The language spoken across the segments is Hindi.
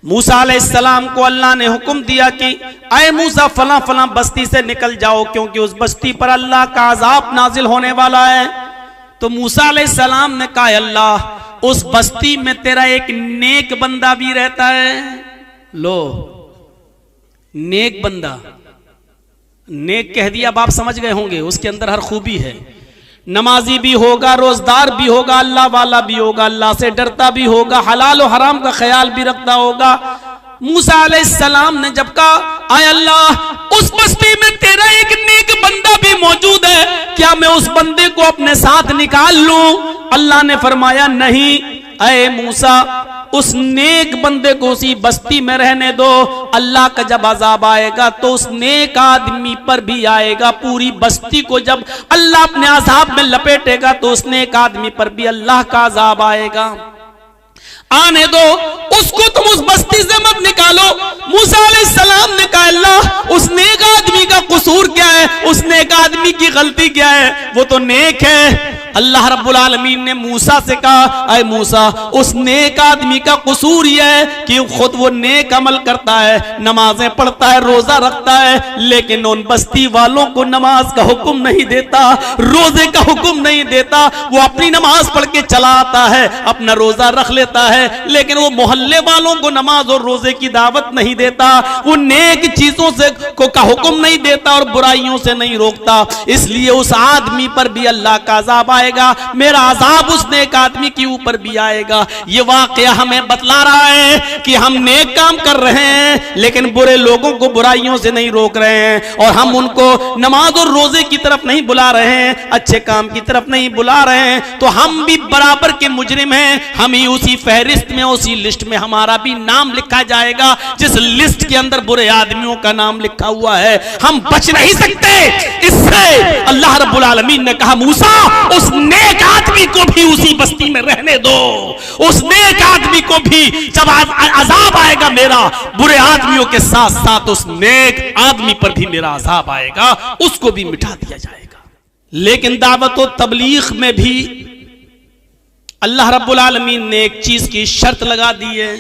मूसा अलैहिस्सलाम को अल्लाह ने हुक्म दिया कि अय मूसा फला फला बस्ती से निकल जाओ, क्योंकि उस बस्ती पर अल्लाह का अजाब नाजिल होने वाला है। तो मूसा अलैहिस्सलाम ने कहा, अल्लाह उस बस्ती में तेरा एक नेक बंदा भी रहता है। लो, नेक बंदा, नेक कह दिया, आप समझ गए होंगे, उसके अंदर हर खूबी है। नमाजी भी होगा, रोजदार भी होगा, अल्लाह वाला भी होगा, अल्लाह से डरता भी होगा, हलाल और हराम का ख्याल भी रखता होगा। मूसा अलैहिस्सलाम ने जब कहा, आय अल्लाह उस बस्ती में तेरा एक नेक बंदा भी मौजूद है, क्या मैं उस बंदे को अपने साथ निकाल लूं? अल्लाह ने फरमाया, नहीं, अय मूसा उस नेक बंदे को उसी बस्ती में रहने दो। अल्लाह का जब अजाब आएगा तो उस नेक आदमी पर भी आएगा। पूरी बस्ती को जब अल्लाह अपने अजाब में लपेटेगा तो उस नेक आदमी पर भी अल्लाह का अजाब आएगा। आने दो उसको, तुम उस बस्ती से मत निकालो। मूसा अलैहिस्सलाम ने कहा, अल्लाह उस नेक आदमी का कसूर क्या है, उस नेक आदमी की गलती क्या है, वो तो नेक है। अल्लाह रब्बुल आलमीन ने मूसा से कहा, अय मूसा उस नेक आदमी का कसूर यह है कि खुद वो नेक अमल करता है, नमाजें पढ़ता है, रोजा रखता है, लेकिन उन बस्ती वालों को नमाज का हुक्म नहीं देता, रोजे का हुक्म नहीं देता। वो अपनी नमाज पढ़ के चला आता है, अपना रोजा रख लेता है, लेकिन वो मोहल्ले वालों को नमाज और रोजे की दावत नहीं देता। वो नेक चीजों से का हुक्म नहीं देता और बुराइयों से नहीं रोकता। इसलिए उस आदमी पर भी अल्लाह का अजाब आएगा, मेरा अजाब उस नेक आदमी के ऊपर भी आएगा। ये वाकया हमें बतला रहा है कि हम नेक काम कर रहे हैं लेकिन बुरे लोगों को बुराइयों से नहीं रोक रहे हैं, और हम उनको नमाज और रोजे की तरफ नहीं बुला रहे हैं, अच्छे काम की तरफ नहीं बुला रहे हैं, तो हम भी बराबर के मुजरिम हैं। हम ही उसी फहरिस्त में, उसी लिस्ट में हमारा भी नाम लिखा जाएगा जिस लिस्ट के अंदर बुरे आदमियों का नाम लिखा हुआ है। हम बच नहीं सकते इससे। अल्लाह रब्बुल आलमीन ने कहा, मूसा उस नेक आदमी को भी उसी बस्ती में रहने दो। उस नेक आदमी को भी जब अजाब आएगा मेरा, बुरे आदमियों के साथ साथ उस नेक आदमी पर भी मेरा अजाब आएगा, उसको भी मिटा दिया जाएगा। लेकिन दावत और तबलीग में भी अल्लाह रब्बुल आलमीन ने एक चीज की शर्त लगा दी है।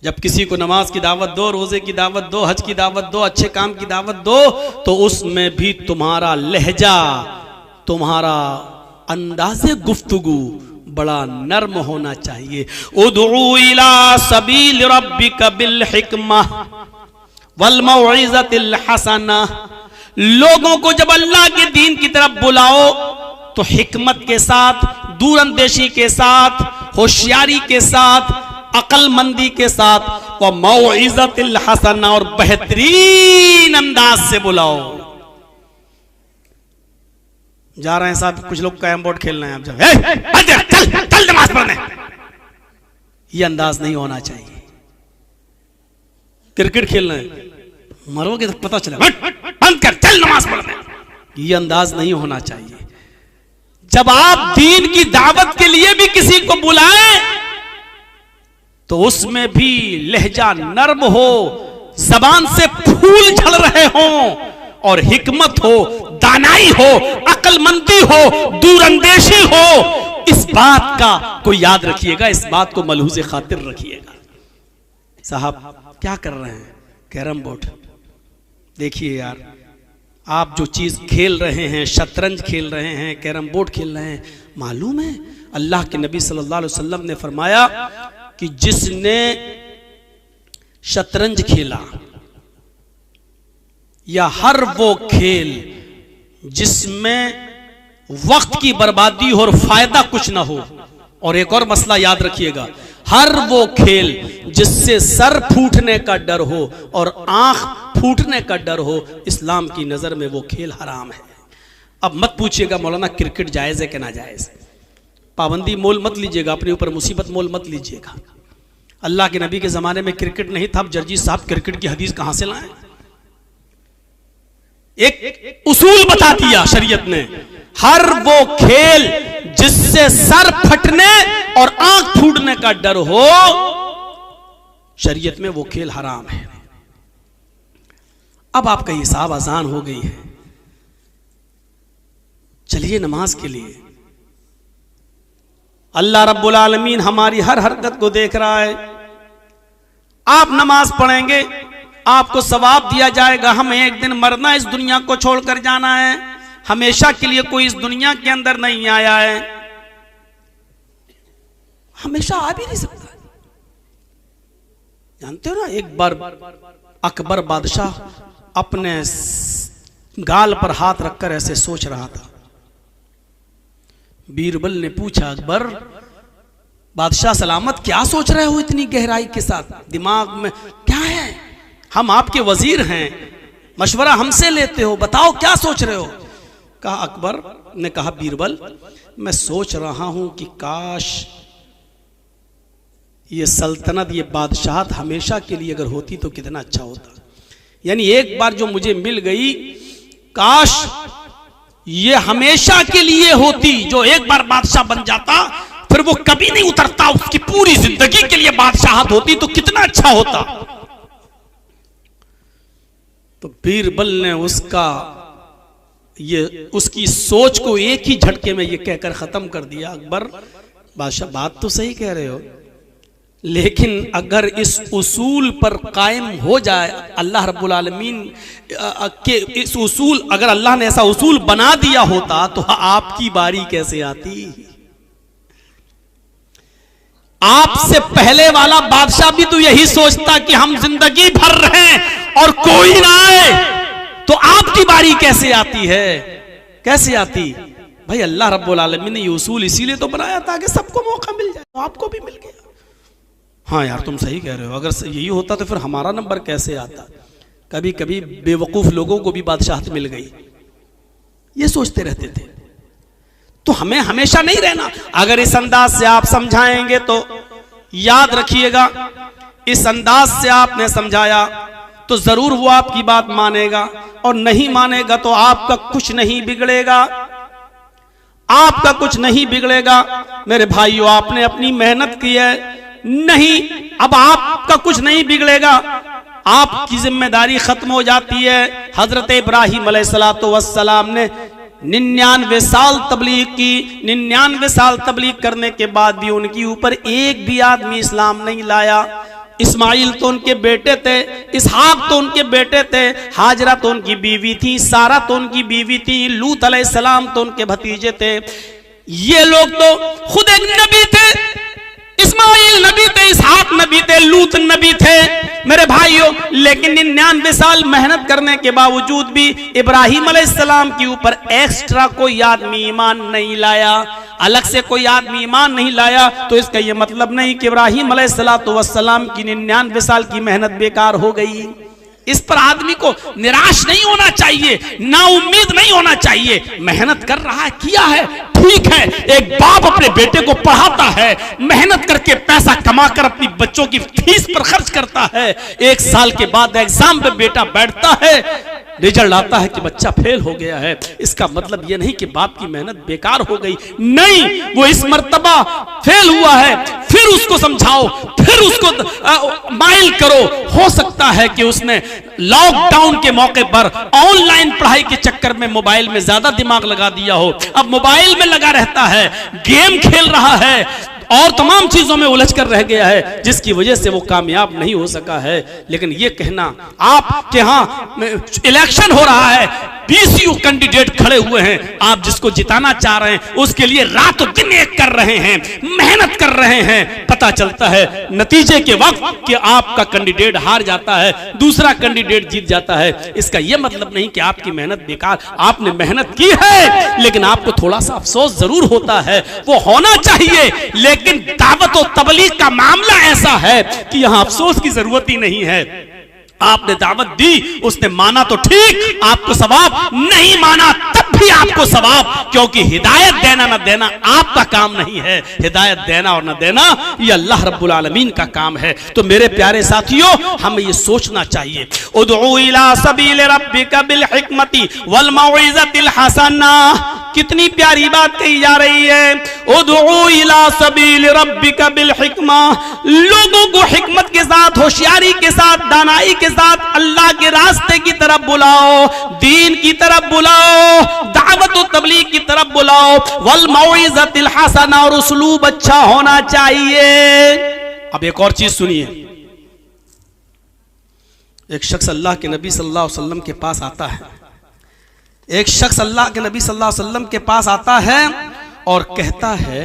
जब किसी को नमाज की दावत दो, रोजे की दावत दो, हज की दावत दो, अच्छे काम की दावत दो, तो उसमें भी तुम्हारा लहजा, तुम्हारा अंदाज़े गुफ्तगू बड़ा नर्म होना चाहिए। उदउ इला सबील रब्बिका बिल हिकमा वल मौइज़तिल हसना। लोगों को जब अल्लाह के दीन की तरफ बुलाओ तो हिकमत के साथ, दूरंदेशी के साथ, होशियारी के साथ, अक्लमंदी के साथ, व मौइज़तिल हसना, और बेहतरीन अंदाज से बुलाओ। जा रहे हैं साहब, कुछ लोग कैरम बोर्ड खेल रहे हैं, आप चल चल नमाज पढ़ने, ये अंदाज नहीं होना चाहिए। क्रिकेट खेल रहे हैं, मरोगे तो पता चले, बंद कर, चल नमाज पढ़ने, ये अंदाज नहीं होना चाहिए। जब आप दीन की दावत के लिए भी किसी को बुलाएं तो उसमें भी लहजा नर्म हो, जबान से फूल झड़ रहे हों, और हिकमत हो, दानाई हो, अक्लमंदी हो, दूरंदेशी हो। इस बात का को याद रखिएगा, इस बात को मलहूज़े खातिर रखिएगा। साहब क्या कर रहे हैं? Carrom board. देखिए यार, आप जो चीज खेल रहे हैं, शतरंज खेल रहे हैं, कैरम बोर्ड खेल रहे हैं, मालूम है अल्लाह के नबी सल्लल्लाहु अलैहि वसल्लम ने फरमाया कि जिसने शतरंज खेला या हर वो खेल जिसमें वक्त की बर्बादी हो और फायदा कुछ ना हो, और एक और मसला याद रखिएगा, हर वो खेल जिससे सर फूटने का डर हो और आंख फूटने का डर हो, इस्लाम की नजर में वो खेल हराम है। अब मत पूछिएगा मौलाना क्रिकेट जायज है कि ना जायज, पाबंदी मोल मत लीजिएगा, अपने ऊपर मुसीबत मोल मत लीजिएगा। अल्लाह के नबी के जमाने में क्रिकेट नहीं था, अब जर्जी साहब क्रिकेट की हदीस कहां से लाए? एक उसूल बता दिया शरीयत ने, हर वो खेल जिससे सर फटने और आंख फूटने का डर हो, शरीयत में वो खेल हराम है। अब आपका हिसाब आसान हो गई है, चलिए नमाज के लिए। अल्लाह रब्बुल आलमीन हमारी हर हरकत को देख रहा है। आप नमाज पढ़ेंगे, आपको सवाब दिया जाएगा। हमें एक दिन मरना, इस दुनिया को छोड़कर जाना है, हमेशा के लिए कोई इस दुनिया के अंदर नहीं आया है, हमेशा आ भी नहीं सकता। जानते हो ना, एक बार अकबर बादशाह अपने गाल पर हाथ रखकर ऐसे सोच रहा था। बीरबल ने पूछा, अकबर बादशाह सलामत, क्या सोच रहे हो इतनी गहराई के साथ, दिमाग में क्या है? हम आपके वजीर हैं, मशवरा हमसे लेते हो, बताओ क्या सोच रहे हो? कहा अकबर ने कहा, बीरबल मैं सोच रहा हूं कि काश ये सल्तनत, ये बादशाहत हमेशा के लिए अगर होती तो कितना अच्छा होता। यानी एक बार जो मुझे मिल गई, काश ये हमेशा के लिए होती। जो एक बार बादशाह बन जाता फिर वो कभी नहीं उतरता, उसकी पूरी जिंदगी के लिए बादशाहत होती तो कितना अच्छा होता। तो बीरबल ने उसकी सोच को एक ही झटके में ये कहकर खत्म कर दिया, अकबर बादशाह बात तो सही कह रहे हो, लेकिन अगर इस उसूल पर कायम हो जाए, अल्लाह रब्बुल आलमीन के इस उसूल, अगर अल्लाह ने ऐसा उसूल बना दिया होता तो आपकी बारी कैसे आती? आपसे पहले वाला बादशाह भी तो यही सोचता कि हम जिंदगी भर रहें और कोई ना आए, तो आपकी बारी कैसे आती है? कैसे आती? भाई अल्लाह रब्बुल आलमीन ने ये उसूल इसीलिए तो बनाया ताकि सबको मौका मिल जाए, तो आपको भी मिल गया। हाँ यार तुम सही कह रहे हो, अगर यही होता तो फिर हमारा नंबर कैसे आता? कभी कभी बेवकूफ लोगों को भी बादशाहत मिल गई, ये सोचते रहते थे। तो हमें हमेशा नहीं रहना। अगर इस अंदाज से आप समझाएंगे तो याद रखिएगा, इस अंदाज से आपने समझाया तो जरूर वो आपकी बात मानेगा, और नहीं मानेगा तो आपका कुछ नहीं बिगड़ेगा, आपका कुछ नहीं बिगड़ेगा। मेरे भाइयों, आपने अपनी मेहनत की है, नहीं अब आपका कुछ नहीं बिगड़ेगा, आपकी जिम्मेदारी खत्म हो जाती है। हजरत इब्राहिम अलैहिस्सलातु वस्सलाम ने 99 साल तबलीग की, 99 साल तबलीग करने के बाद भी उनके ऊपर एक भी आदमी इस्लाम नहीं लाया। इस्माइल तो उनके बेटे थे, इसहाक तो उनके बेटे थे, हाजरा तो उनकी बीवी थी, सारा तो उनकी बीवी थी, लूत अलैहिस्सलाम तो उनके भतीजे थे। ये लोग तो खुद एक नबी थे, इस्माइल नबी थे, इसहाक नबी थे, लूत नबी थे मेरे भाइयों। लेकिन 99 साल मेहनत करने के बावजूद भी इब्राहिम अलैहिस्सलाम के ऊपर एक्स्ट्रा कोई आदमी ईमान नहीं लाया, अलग से कोई आदमी ईमान नहीं लाया। तो इसका यह मतलब नहीं कि इब्राहिम अलैहिस्सलातु वस्सलाम की 99 साल की मेहनत बेकार हो गई। इस पर आदमी को निराश नहीं होना चाहिए, ना उम्मीद नहीं होना चाहिए। मेहनत कर रहा है, किया है, ठीक है। एक बाप अपने बेटे को पढ़ाता है, मेहनत करके पैसा कमाकर अपनी बच्चों की फीस पर खर्च करता है, 1 साल के बाद एग्जाम पे बेटा बैठता है, रिजल्ट आता है कि बच्चा फेल हो गया है। इसका मतलब यह नहीं कि बाप की मेहनत बेकार हो गई, नहीं, वो इस मर्तबा फेल हुआ है, फिर उसको समझाओ, फिर उसको माइल करो। हो सकता है कि उसने लॉकडाउन के मौके पर ऑनलाइन पढ़ाई के चक्कर में मोबाइल में ज्यादा दिमाग लगा दिया हो, अब मोबाइल में लगा रहता है, गेम खेल रहा है और तमाम चीजों में उलझ कर रह गया है, जिसकी वजह से वो कामयाब नहीं हो सका है। लेकिन ये कहना आपके यहाँ इलेक्शन हो रहा है, 20 कैंडिडेट खड़े हुए हैं, आप जिसको जिताना चाह रहे हैं उसके लिए रात दिन एक कर रहे हैं, मेहनत कर रहे हैं, पता चलता है नतीजे के वक्त कि आपका कैंडिडेट हार जाता है, दूसरा कैंडिडेट जीत जाता है। इसका यह मतलब नहीं कि आपकी मेहनत बेकार, आपने मेहनत की है, लेकिन आपको थोड़ा सा अफसोस जरूर होता है, वो होना चाहिए। लेकिन दावत और तबलीग का मामला ऐसा है कि यहां अफसोस की जरूरत ही नहीं है। आपने दावत दी, उसने माना तो ठीक, आपको सवाब, नहीं माना तब भी आपको सवाब, क्योंकि हिदायत देना ना देना आपका काम नहीं है, हिदायत देना और ना देना ये अल्लाह रब्बुल आलमीन का काम है। तो मेरे प्यारे साथियों, हमें ये सोचना चाहिए, उदउ इला सबील रब्बिका बिल हिकमति वल मौइज़तिल हसना। कितनी प्यारी बात कही जा रही है, उदउ इला सबील रब्बिका बिल हिकमा, लोगों को हिकमत के साथ, होशियारी के साथ, दानाई के साथ अल्लाह के रास्ते की तरफ बुलाओ, दीन की तरफ बुलाओ, दावत और तबलीग की तरफ बुलाओ, वल मौइज़तिल हसना, और उसलूब अच्छा होना चाहिए। अब एक और चीज सुनिए, एक शख्स अल्लाह के नबी सल्लल्लाहु अलैहि वसल्लम के पास आता है। एक शख्स अल्लाह के नबी सल्लल्लाहु अलैहि वसल्लम के पास आता है और कहता है,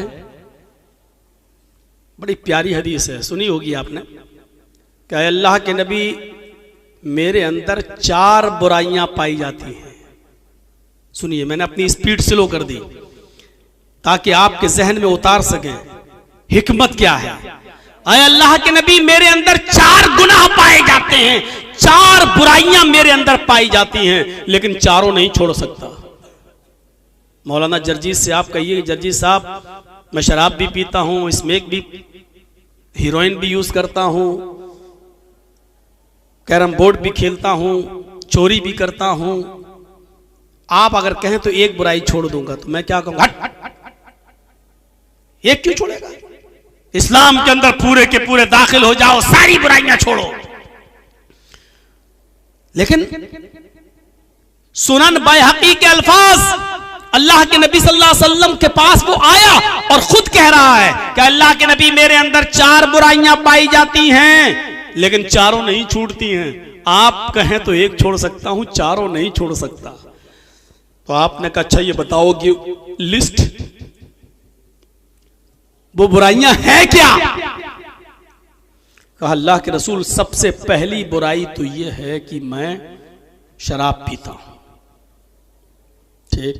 बड़ी प्यारी हदीस है, सुनी होगी आपने, क्या अल्लाह के नबी मेरे अंदर 4 बुराइयां पाई जाती हैं। सुनिए, मैंने अपनी स्पीड स्लो कर दी ताकि आपके जहन में उतार सके हिकमत क्या है। अय अल्लाह के नबी, मेरे अंदर 4 गुनाह पाए जाते हैं, 4 बुराइयां मेरे अंदर पाई जाती हैं, लेकिन चारों नहीं छोड़ सकता। मौलाना जर्जीस से आप कहिए, जर्जीस साहब मैं शराब भी पीता हूं, स्मोक भी, हीरोइन भी यूज करता हूं, कैरम बोर्ड भी खेलता हूं, चोरी भी करता हूं, आप अगर कहें तो एक बुराई छोड़ दूंगा, तो मैं क्या कहूंगा, एक क्यों छोड़ेगा? इस्लाम के अंदर पूरे के पूरे दाखिल हो जाओ, सारी बुराइयां छोड़ो। लेकिन सुनन बैहकी के अल्फाज, अल्लाह के नबी सल्लल्लाहु अलैहि वसल्लम के पास वो आया और खुद कह रहा है कि अल्लाह के नबी, मेरे अंदर 4 बुराइयां पाई जाती हैं, लेकिन चारों नहीं छूटती हैं। आप कहें तो एक छोड़ सकता हूं, चारों नहीं छोड़ सकता। तो आपने कहा, अच्छा ये बताओ कि लिस्ट वो बुराइयां हैं क्या? कहा, अल्लाह के रसूल, सबसे पहली बुराई तो ये है कि मैं शराब पीता हूं। ठीक।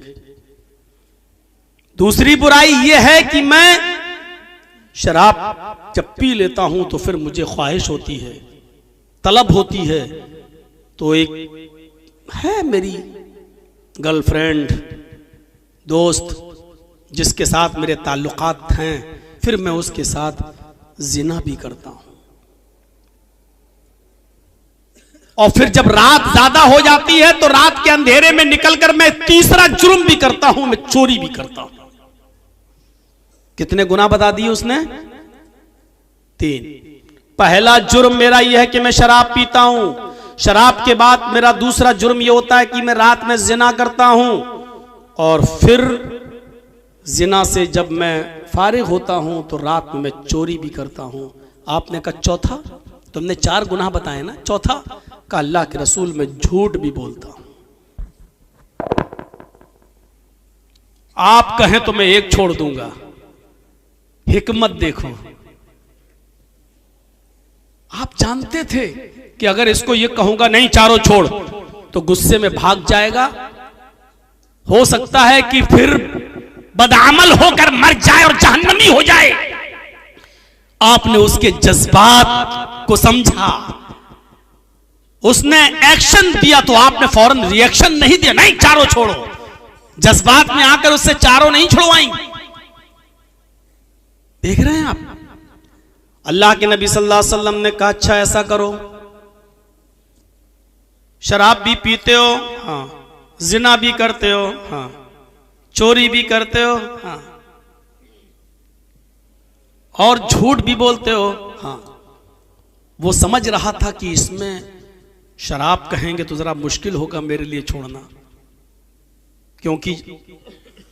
दूसरी बुराई ये है कि मैं शराब जब पी लेता हूं तो फिर मुझे ख्वाहिश होती है, तलब होती है, तो एक है मेरी गर्लफ्रेंड, दोस्त, जिसके साथ मेरे ताल्लुकात हैं, फिर मैं उसके साथ जिना भी करता हूं। और फिर जब रात ज्यादा हो जाती है तो रात के अंधेरे में निकलकर मैं तीसरा जुर्म भी करता हूं, मैं चोरी भी करता हूं। कितने गुनाह बता दिए उसने? 3। पहला जुर्म मेरा यह है कि मैं शराब पीता हूं। शराब के बाद मेरा दूसरा जुर्म यह होता है कि मैं रात में जिना करता हूं, और फिर जिना से जब मैं फारिग होता हूं तो रात में मैं चोरी भी करता हूं। आपने कहा चौथा? तुमने 4 गुनाह बताए ना, चौथा? का अल्लाह के रसूल, मैं झूठ भी बोलता हूं। आप कहें तो मैं एक छोड़ दूंगा। हिकमत देखो, आप जानते थे कि अगर इसको ये कहूंगा नहीं चारों छोड़, तो गुस्से में भाग जाएगा, हो सकता है कि फिर बदअमल होकर मर जाए और जहन्नमी हो जाए। आपने उसके जज्बात को समझा, उसने एक्शन दिया तो आपने फौरन रिएक्शन नहीं दिया, नहीं चारों छोड़ो। जज्बात में आकर उससे चारों नहीं छुड़वाएंगे। देख रहे हैं आप, अल्लाह के नबी सल्लल्लाहु अलैहि वसल्लम ने कहा, अच्छा ऐसा करो, शराब भी पीते हो, हाँ, जिना भी करते हो, हाँ, चोरी भी करते हो, हाँ, और झूठ भी बोलते हो, हाँ। वो समझ रहा था कि इसमें शराब कहेंगे तो जरा मुश्किल होगा मेरे लिए छोड़ना, क्योंकि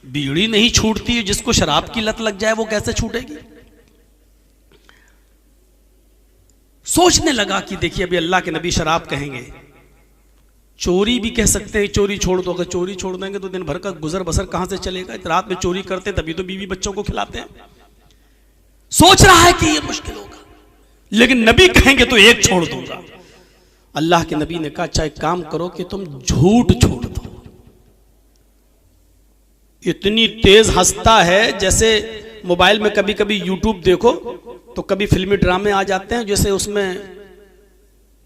बीड़ी नहीं छूटती, जिसको शराब की लत लग जाए वो कैसे छूटेगी। सोचने लगा कि देखिए, अभी अल्लाह के नबी शराब कहेंगे, चोरी भी कह सकते हैं चोरी छोड़ दो। अगर चोरी छोड़ देंगे तो दिन भर का गुजर बसर कहां से चलेगा? रात में चोरी करते तभी तो बीवी बच्चों को खिलाते हैं। सोच रहा है कि यह मुश्किल होगा, लेकिन नबी कहेंगे तो एक छोड़ दूंगा। अल्लाह के नबी ने कहा, अच्छा एक काम करो कि तुम झूठ छोड़ दो। इतनी तेज हंसता है, जैसे मोबाइल में कभी कभी यूट्यूब देखो तो कभी फिल्मी ड्रामे आ जाते हैं, जैसे उसमें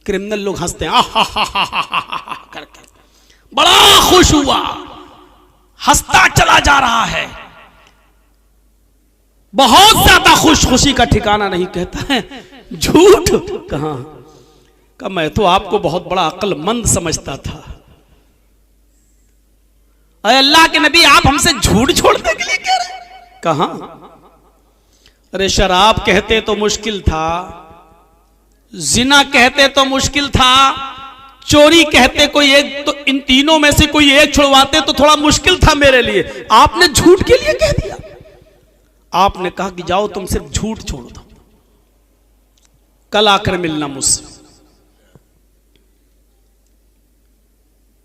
क्रिमिनल लोग हंसते हैं करके, बड़ा खुश हुआ, हंसता चला जा रहा है, बहुत ज्यादा खुशी का ठिकाना नहीं। कहता है झूठ कहां का, मैं तो आपको बहुत बड़ा अक्लमंद समझता था। अरे अल्लाह के नबी, आप हमसे झूठ छोड़ने के लिए कह रहे? कहां? अरे शराब कहते तो मुश्किल था, जिना कहते तो मुश्किल था, चोरी कहते कोई एक, तो इन तीनों में से कोई एक छुड़वाते तो थोड़ा मुश्किल था मेरे लिए। आपने झूठ के लिए कह दिया। आपने कहा कि जाओ तुम सिर्फ झूठ छोड़ दो, कल आकर मिलना मुझसे।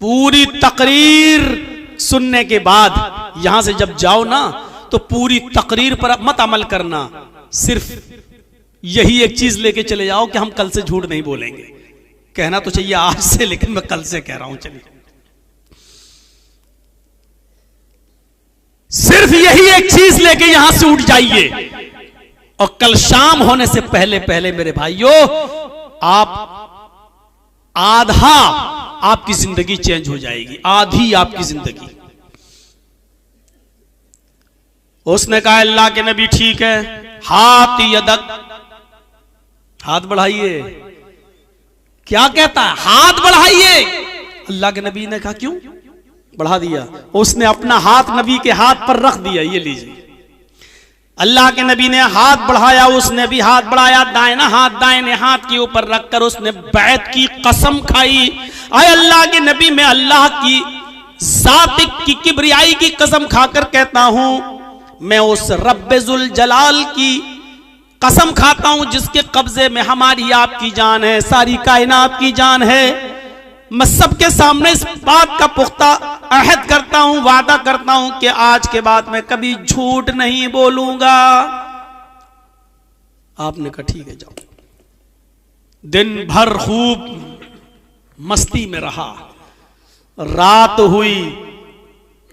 पूरी तकरीर सुनने के बाद यहां से जब जाओ ना तो पूरी तकरीर पर मत अमल करना, सिर्फ यही एक चीज लेके चले जाओ कि हम कल से झूठ नहीं बोलेंगे। कहना तो चाहिए आज से, लेकिन मैं कल से कह रहा हूं। चलिए, सिर्फ यही एक चीज लेके यहां से उठ जाइए, और कल शाम होने से पहले पहले मेरे भाइयों आप आधा आपकी जिंदगी चेंज हो जाएगी, आधी आपकी जिंदगी। उसने कहा अल्लाह के नबी ठीक है, हाथ यदक, हाथ बढ़ाइए। क्या कहता है? हाथ बढ़ाइए। अल्लाह के नबी ने कहा क्यों? बढ़ा दिया। उसने अपना हाथ नबी के हाथ पर रख दिया, ये लीजिए। अल्लाह के नबी ने हाथ बढ़ाया, उसने भी हाथ बढ़ाया, दाहिना हाथ दाहिने हाथ के ऊपर रखकर उसने बैत की कसम खाई। आए अल्लाह के नबी, मैं अल्लाह की जात की किबरियाई की कसम खाकर कहता हूं, मैं उस रब्बुल जलाल की कसम खाता हूं जिसके कब्जे में हमारी आपकी जान है, सारी कायनात की जान है। मैं सबके सामने इस बात का पुख्ता अहद करता हूं, वादा करता हूं कि आज के बाद मैं कभी झूठ नहीं बोलूंगा। आपने कहा ठीक है जाओ। दिन भर खूब मस्ती में रहा, रात हुई,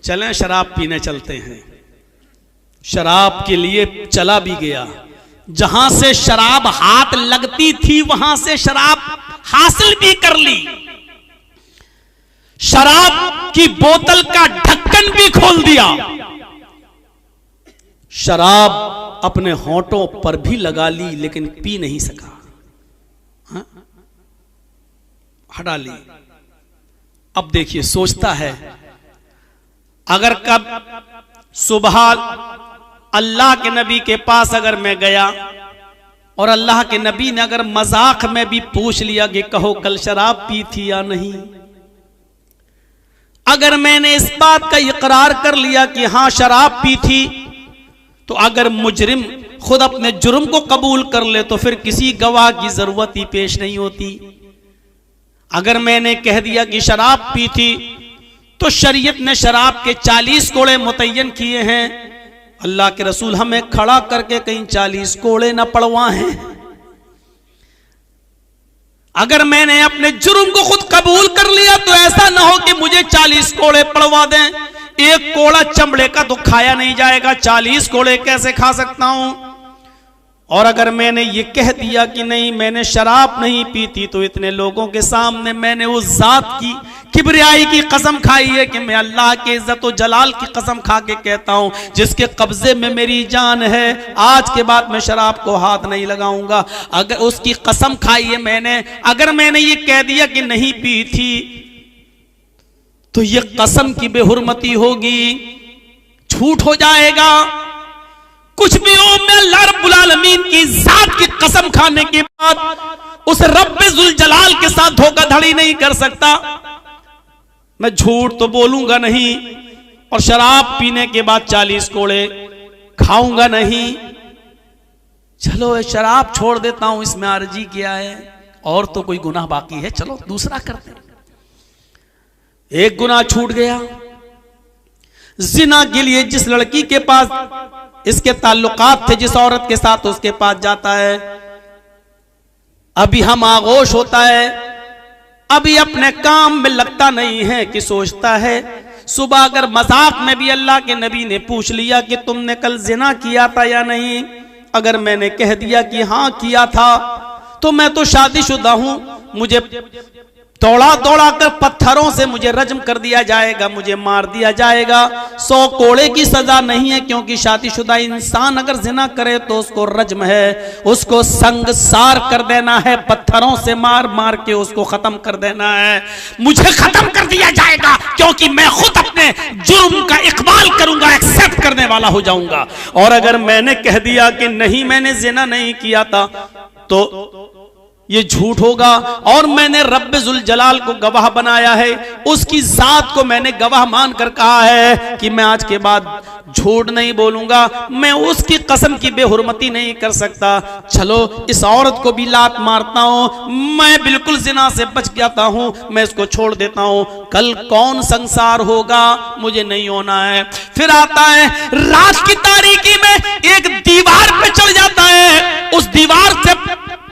चलें शराब पीने चलते हैं। शराब के लिए चला भी गया, जहां से शराब हाथ लगती थी वहां से शराब हासिल भी कर ली। शराब की बोतल का ढक्कन भी खोल दिया। शराब अपने होंठों पर भी लगा ली, लेकिन पी नहीं सका। हाँ? हटा ली। अब देखिए, सोचता है अगर कब सुबह अल्लाह के नबी के पास अगर मैं गया और अल्लाह के नबी ने अगर मजाक में भी पूछ लिया कि कहो कल शराब पी थी या नहीं, अगर मैंने इस बात का इकरार कर लिया कि हां शराब पी थी, तो अगर मुजरिम खुद अपने जुर्म को कबूल कर ले तो फिर किसी गवाह की जरूरत ही पेश नहीं होती। अगर मैंने कह दिया कि शराब पी थी तो शरीयत ने शराब के 40 कोड़े मुतय्यन किए हैं। अल्लाह के रसूल हमें खड़ा करके कहीं 40 कोड़े ना पड़वाएं। अगर मैंने अपने जुर्म को खुद कबूल कर लिया तो ऐसा ना हो कि मुझे 40 कोड़े पड़वा दें। एक कोड़ा चमड़े का तो खाया नहीं जाएगा, 40 कोड़े कैसे खा सकता हूं? और अगर मैंने ये कह दिया कि नहीं मैंने शराब नहीं पी थी, तो इतने लोगों के सामने मैंने उस जात की किबरियाई की कसम खाई है कि मैं अल्लाह के इज्जत और जलाल की कसम खा के कहता हूं जिसके कब्जे में मेरी जान है, आज के बाद मैं शराब को हाथ नहीं लगाऊंगा। अगर उसकी कसम खाई है मैंने, अगर मैंने ये कह दिया कि नहीं पी थी, तो ये कसम की बेहुरमती होगी, झूठ हो जाएगा। कुछ भी हो, मैं अल्लाह रब्बुल आलमीन की जात की कसम खाने के बाद उस रब्बुल जलाल के साथ धोखाधड़ी नहीं कर सकता। मैं झूठ तो बोलूंगा नहीं, और शराब पीने के बाद 40 कोड़े खाऊंगा नहीं। चलो शराब छोड़ देता हूं, इसमें अर्जी क्या है, और तो कोई गुनाह बाकी है, चलो दूसरा करते हैं। एक गुनाह छूट गया। जिना के लिए जिस लड़की के पास इसके ताल्लुकात थे, जिस औरत के साथ उसके पास जाता है, अभी हम आगोश होता है, अभी अपने काम में लगता नहीं है कि सोचता है सुबह अगर मजाक में भी अल्लाह के नबी ने पूछ लिया कि तुमने कल जिना किया था या नहीं, अगर मैंने कह दिया कि हां किया था, तो मैं तो शादीशुदा हूं, मुझे दौड़ा दौड़ा कर पत्थरों से मुझे रज्म कर दिया जाएगा, मुझे मार दिया जाएगा। 100 कोड़े की सजा नहीं है, क्योंकि शादीशुदा इंसान अगर जिना करे तो उसको रज्म है, उसको संगसार कर देना है, पत्थरों से मार मार के उसको खत्म कर देना है। मुझे खत्म कर दिया जाएगा क्योंकि मैं खुद अपने जुर्म का इकबाल करूंगा, एक्सेप्ट करने वाला हो जाऊंगा। और अगर मैंने कह दिया कि नहीं मैंने जिना नहीं किया था, तो ये झूठ होगा। और मैंने रब्बुल जलाल को गवाह बनाया है, उसकी जात को मैंने गवाह मानकर कहा है कि मैं आज के बाद झूठ नहीं बोलूंगा, मैं उसकी कसम की बेहुरमती नहीं कर सकता। चलो इस औरत को भी लात मारता हूं, मैं बिल्कुल जिना से बच जाता हूं, मैं इसको छोड़ देता हूं। कल कौन संसार होगा, मुझे नहीं होना है। फिर आता है रात की तारीकी में एक दीवार पे चढ़ जाता है, उस दीवार से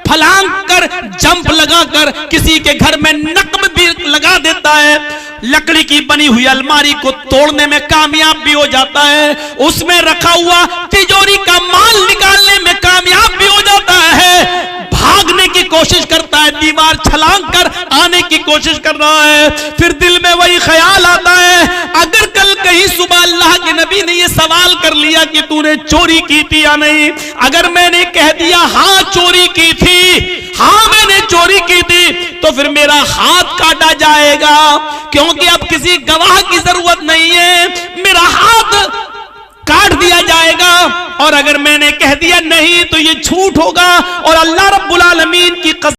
फलांग कर जंप लगाकर किसी के घर में नक्म भी लगा देता है। लकड़ी की बनी हुई अलमारी को तोड़ने में कामयाब भी हो जाता है, उसमें रखा हुआ तिजोरी का माल निकालने में कामयाब भी हो जाता है। भागने की कोशिश करता है, दीवार छलांग कर आने की कोशिश कर रहा है। फिर दिल में वही ख्याल आता है, अगर कल कहीं सुबह अल्लाह के नबी ने ये सवाल कर लिया कि तूने चोरी की थी या नहीं, अगर मैंने कह दिया हाँ चोरी की थी, हाँ मैंने चोरी की थी, तो फिर मेरा हाथ काटा जाएगा, क्योंकि अब किसी गवाह की जरूरत नहीं है, मेरा हाथ काट दिया जाएगा। और अगर मैंने कह दिया नहीं तो ये झूठ होगा और अल्लाह रब्बुल आलमीन की कसम